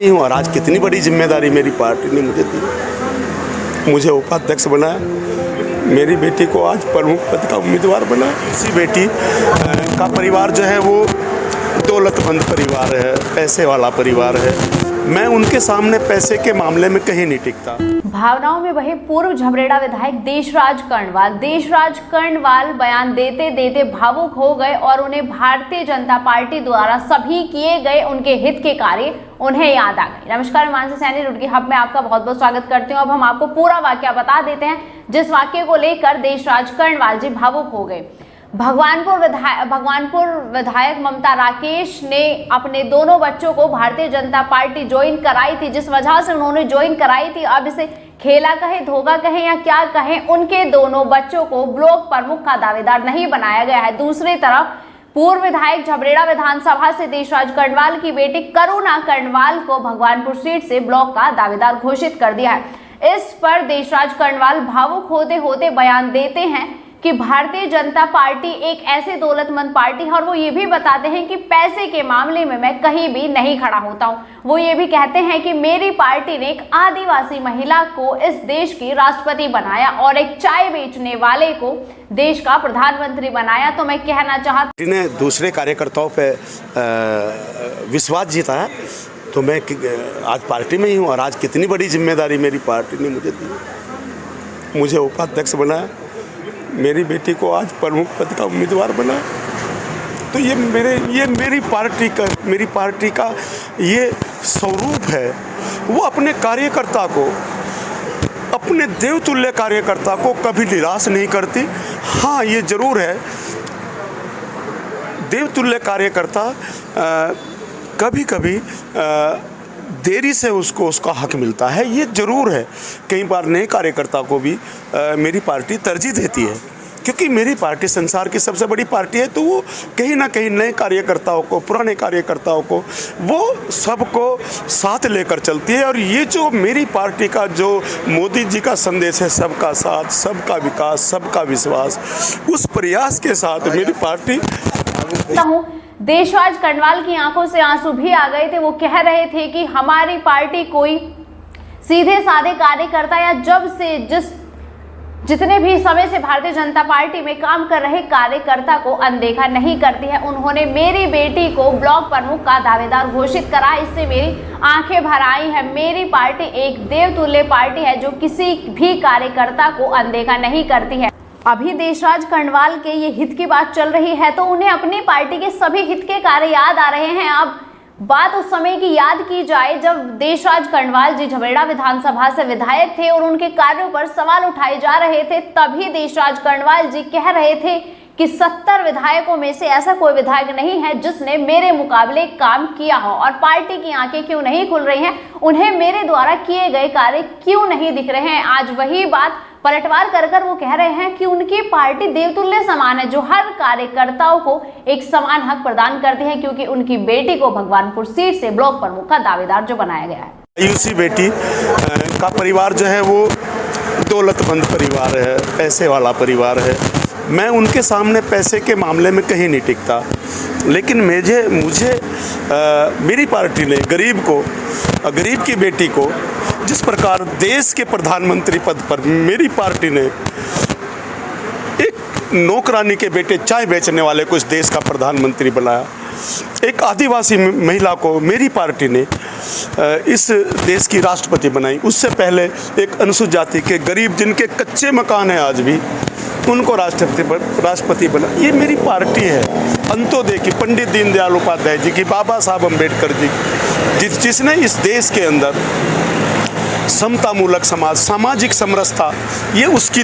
हूँ और आज कितनी बड़ी जिम्मेदारी मेरी पार्टी ने मुझे दी। मुझे उपाध्यक्ष बनाया, मेरी बेटी को आज प्रमुख पद का उम्मीदवार बनाया। इसी बेटी का परिवार जो है वो दौलतमंद परिवार है, पैसे वाला परिवार है। मैं उनके सामने पैसे के मामले में कहीं नहीं टिकता। भावनाओं में बहे पूर्व झबरेड़ा विधायक देशराज कर्णवाल बयान देते देते भावुक हो गए और उन्हें भारतीय जनता पार्टी द्वारा सभी किए गए उनके हित के कार्य उन्हें याद आ गए। नमस्कार, मैं मानसी सैनी रुड़की हब में आपका बहुत बहुत स्वागत करती हूँ। अब हम आपको पूरा वाक्य बता देते हैं जिस वाक्य को लेकर देशराज कर्णवाल जी भावुक हो गए। भगवानपुर विधायक ममता राकेश ने अपने दोनों बच्चों को भारतीय जनता पार्टी ज्वाइन कराई थी, जिस वजह से उन्होंने ज्वाइन कराई थी। अब इसे खेला कहे, धोखा कहे या क्या कहें, उनके दोनों बच्चों को ब्लॉक प्रमुख का दावेदार नहीं बनाया गया है। दूसरी तरफ पूर्व विधायक झबरेड़ा विधानसभा से देशराज कर्णवाल की बेटी करुणा कर्णवाल को भगवानपुर सीट से ब्लॉक का दावेदार घोषित कर दिया है। इस पर देशराज कर्णवाल भावुक होते होते बयान देते हैं कि भारतीय जनता पार्टी एक ऐसे दौलतमंद पार्टी है और वो ये भी बताते हैं कि पैसे के मामले में मैं कहीं भी नहीं खड़ा होता हूँ। वो ये भी कहते हैं कि मेरी पार्टी ने एक आदिवासी महिला को इस देश की राष्ट्रपति बनाया और एक चाय बेचने वाले को देश का प्रधानमंत्री बनाया। तो मैं कहना चाहती ने दूसरे कार्यकर्ताओं पे विश्वास जीता है, तो मैं आज पार्टी में ही हूँ और आज कितनी बड़ी जिम्मेदारी मेरी पार्टी ने मुझे दी। मुझे उपाध्यक्ष बनाया, मेरी बेटी को आज प्रमुख पद का उम्मीदवार बना। तो ये मेरी पार्टी का ये स्वरूप है। वो अपने कार्यकर्ता को, अपने देवतुल्य कार्यकर्ता को कभी निराश नहीं करती। हाँ, ये जरूर है, देवतुल्य कार्यकर्ता कभी कभी देरी से उसको उसका हक मिलता है, ये जरूर है। कई बार नए कार्यकर्ता को भी मेरी पार्टी तरजीह देती है, क्योंकि मेरी पार्टी संसार की सबसे बड़ी पार्टी है। तो वो कहीं ना कहीं नए कार्यकर्ताओं को, पुराने कार्यकर्ताओं को, वो सबको साथ लेकर चलती है। और ये जो मेरी पार्टी का जो मोदी जी का संदेश है, सबका साथ, सबका विकास, सबका विश्वास, उस प्रयास के साथ मेरी पार्टी। देशराज कर्णवाल की आंखों से आंसू भी आ गए थे। वो कह रहे थे कि हमारी पार्टी कोई सीधे साधे कार्यकर्ता या जितने भी समय से भारतीय जनता पार्टी में काम कर रहे कार्यकर्ता को अनदेखा नहीं करती है। उन्होंने मेरी बेटी को ब्लॉक प्रमुख का दावेदार घोषित करा, इससे मेरी आंखें भर आई है। मेरी पार्टी एक देवतुल्य पार्टी है जो किसी भी कार्यकर्ता को अनदेखा नहीं करती है। अभी देशराज कर्णवाल के ये हित की बात चल रही है तो उन्हें अपनी पार्टी के सभी हित के कार्य याद आ रहे हैं। अब बात उस समय की याद की जाए जब देशराज कर्णवाल जी झबरेड़ा विधानसभा से विधायक थे और उनके कार्यों पर सवाल उठाए जा रहे थे। तभी देशराज कर्णवाल जी कह रहे थे कि 70 विधायकों में से ऐसा कोई विधायक नहीं है जिसने मेरे मुकाबले काम किया हो और पार्टी की आंखें क्यों नहीं खुल रही हैं, उन्हें मेरे द्वारा किए गए कार्य क्यों नहीं दिख रहे हैं। आज वही बात पलटवार कर वो कह रहे हैं कि उनकी पार्टी देवतुल्य समान है, जो हर कार्यकर्ताओं को एक समान हक प्रदान करती है, क्योंकि उनकी बेटी को भगवानपुर सीट से ब्लॉक प्रमुख का दावेदार जो बनाया गया है। यूसी बेटी का परिवार जो है वो दौलतमंद परिवार है, पैसे वाला परिवार है। मैं उनके सामने पैसे के मामले में कहीं नहीं टिकता, लेकिन मुझे मेरी पार्टी ने गरीब की बेटी को, जिस प्रकार देश के प्रधानमंत्री पद पर मेरी पार्टी ने एक नौकरानी के बेटे चाय बेचने वाले को इस देश का प्रधानमंत्री बनाया, एक आदिवासी महिला को मेरी पार्टी ने इस देश की राष्ट्रपति बनाई, उससे पहले एक अनुसूचित जाति के गरीब जिनके कच्चे मकान हैं आज भी, उनको राष्ट्रपति बना। ये मेरी पार्टी है। अंत्योदय की, पंडित दीनदयाल उपाध्याय जी की, बाबा साहब अम्बेडकर जी, जिसने इस देश के अंदर समतामूलक समाज, सामाजिक समरसता, ये उसकी